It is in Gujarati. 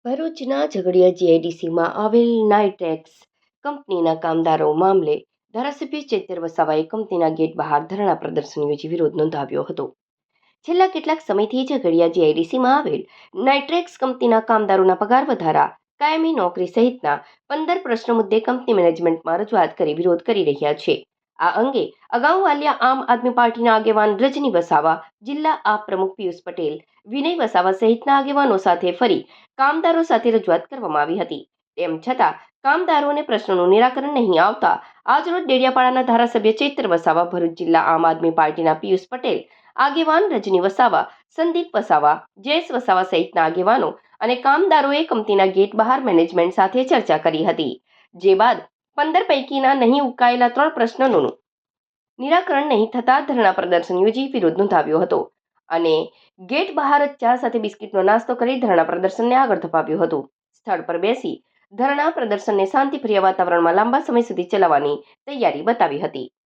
ભરૂચના ઝઘડિયા જીઆઈડીસીમાં આવેલ નાઇટ્રેક્સ કંપનીના કામદારો મામલે ધારાસભ્ય ચૈતર વસાવાએ કંપનીના ગેટ બહાર ધરણા પ્રદર્શન યોજી વિરોધ નોંધાવ્યો હતો. છેલ્લા કેટલાક સમયથી ઝઘડિયા જીઆઈડીસીમાં આવેલ નાઇટ્રેક્સ કંપનીના કામદારોના પગાર વધારા, કાયમી નોકરી સહિતના 15 પ્રશ્નો મુદ્દે કંપની મેનેજમેન્ટમાં રજૂઆત કરી વિરોધ કરી રહ્યા છે. આ અંગે અગાઉ વાલિયા આમ આદમી પાર્ટીના આગેવાન રજની વસાવા, જિલ્લા આપ પ્રમુખ પિયુષ પટેલ, વિનય વસાવા સહિતના આગેવાનો સાથે ફરી કામદારો સાથે રજૂઆત કરવામાં આવી હતી. તેમ છતાં કામદારોને પ્રશ્નોનું નિરાકરણ નહીં આવતા આજરોજ ડેડિયાપાડાના ધારાસભ્ય ચૈતર વસાવા, ભરૂચ જિલ્લા આમ આદમી પાર્ટીના પિયુષ પટેલ, આગેવાન રજની વસાવા, સંદીપ વસાવા, જયેશ વસાવા સહિતના આગેવાનો અને કામદારોએ કંપનીના ગેટ બહાર મેનેજમેન્ટ સાથે ચર્ચા કરી હતી. જે બાદ 15 પૈકીના નહીં ઉકેલાયેલા 3 પ્રશ્નોનું નિરાકરણ નહીં થતા ધરણા પ્રદર્શન યોજી વિરોધ નોંધાવ્યો હતો અને ગેટ બહાર જ ચા સાથે બિસ્કિટનો નાસ્તો કરી ધરણા પ્રદર્શનને આગળ ધપાવ્યું હતું. સ્થળ પર બેસી ધરણા પ્રદર્શનને શાંતિપ્રિય વાતાવરણમાં લાંબા સમય સુધી ચલાવવાની તૈયારી બતાવી હતી.